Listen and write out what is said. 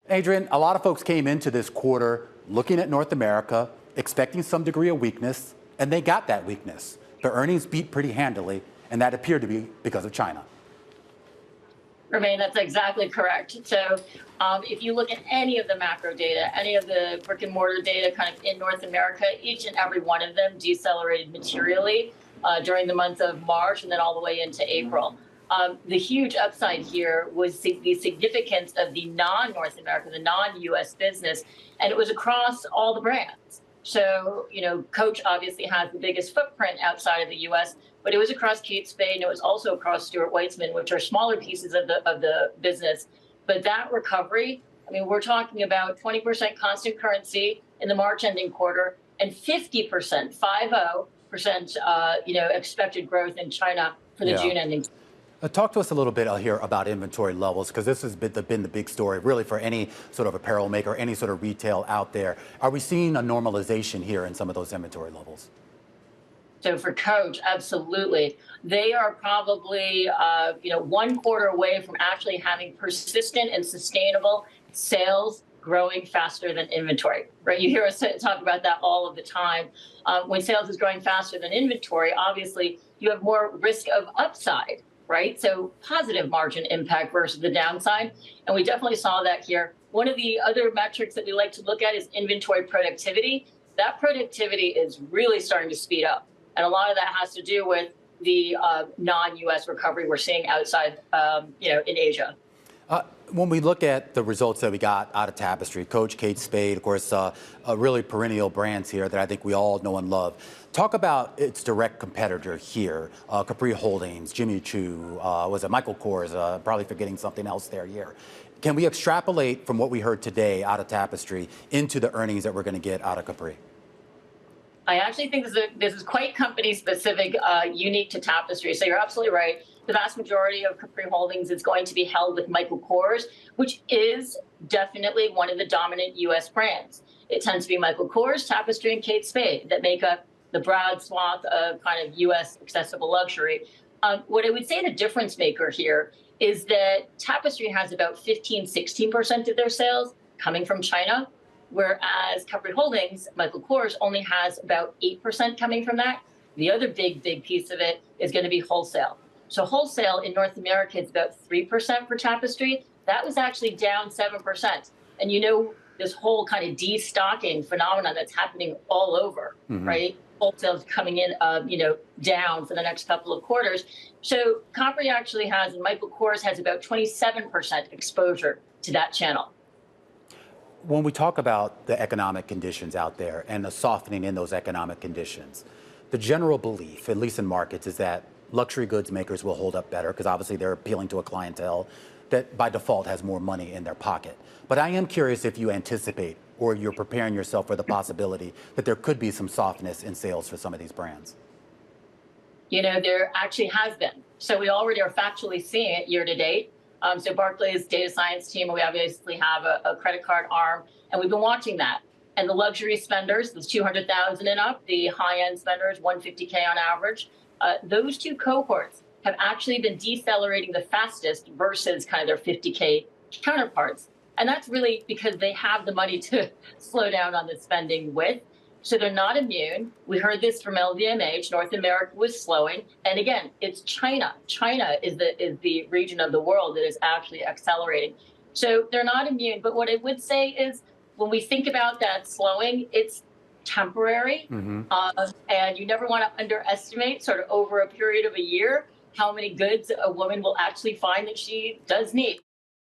Adrienne, a lot of folks came into this quarter looking at North America, expecting some degree of weakness, and they got that weakness. The earnings beat pretty handily, and that appeared to be because of China. Romaine, that's exactly correct. So if you look at any of the macro data, any of the brick and mortar data kind of in North America, each and every one of them decelerated materially during the month of March and then all the way into April. The huge upside here was the significance of the non-North America, the non-U.S. business, and it was across all the brands. So, Coach obviously has the biggest footprint outside of the U.S., but it was across Kate Spade, and it was also across Stuart Weitzman, which are smaller pieces of the business. But that recovery, we're talking about 20% constant currency in the March ending quarter and 50%, 50%, expected growth in China for the June ending. Talk to us a little bit here about inventory levels, because this has been the big story, really, for any sort of apparel maker, any sort of retail out there. Are we seeing a normalization here in some of those inventory levels? So for Coach, absolutely. They are probably, 1 quarter away from actually having persistent and sustainable sales growing faster than inventory, right? You hear us talk about that all of the time. When sales is growing faster than inventory, obviously you have more risk of upside, right? So positive margin impact versus the downside. And we definitely saw that here. One of the other metrics that we like to look at is inventory productivity. That productivity is really starting to speed up. And a lot of that has to do with the non-U.S. recovery we're seeing outside, in Asia. When we look at the results that we got out of Tapestry, Coach, Kate Spade, of course, really perennial brands here that I think we all know and love. Talk about its direct competitor here, Capri Holdings, Jimmy Choo, was it Michael Kors, probably forgetting something else there here. Can we extrapolate from what we heard today out of Tapestry into the earnings that we're going to get out of Capri? I actually think this is quite company specific, unique to Tapestry. So you're absolutely right. The vast majority of Capri Holdings is going to be held with Michael Kors, which is definitely one of the dominant U.S. brands. It tends to be Michael Kors, Tapestry, and Kate Spade that make up the broad swath of kind of U.S. accessible luxury. What I would say the difference maker here is that Tapestry has about 16% of their sales coming from China, whereas Capri Holdings, Michael Kors, only has about 8% coming from that. The other big piece of it is going to be wholesale. So wholesale in North America is about 3% for Tapestry. That was actually down 7%. And this whole kind of destocking phenomenon that's happening all over, right? Wholesale's coming in, down for the next couple of quarters. So Capri actually has, and Michael Kors has about 27% exposure to that channel. When we talk about the economic conditions out there and the softening in those economic conditions, the general belief, at least in markets, is that luxury goods makers will hold up better because obviously they're appealing to a clientele that by default has more money in their pocket. But I am curious if you anticipate or you're preparing yourself for the possibility that there could be some softness in sales for some of these brands. There actually has been. So we already are factually seeing it year to date. So Barclays data science team, we obviously have a credit card arm, and we've been watching that. And the luxury spenders, those 200,000 and up, the high-end spenders, 150K on average, those two cohorts have actually been decelerating the fastest versus kind of their 50K counterparts. And that's really because they have the money to slow down on the spending with. So they're not immune. We heard this from LVMH. North America was slowing. And again, it's China. China is the region of the world that is actually accelerating. So they're not immune. But what I would say is when we think about that slowing, it's temporary. And you never want to underestimate sort of over a period of a year how many goods a woman will actually find that she does need.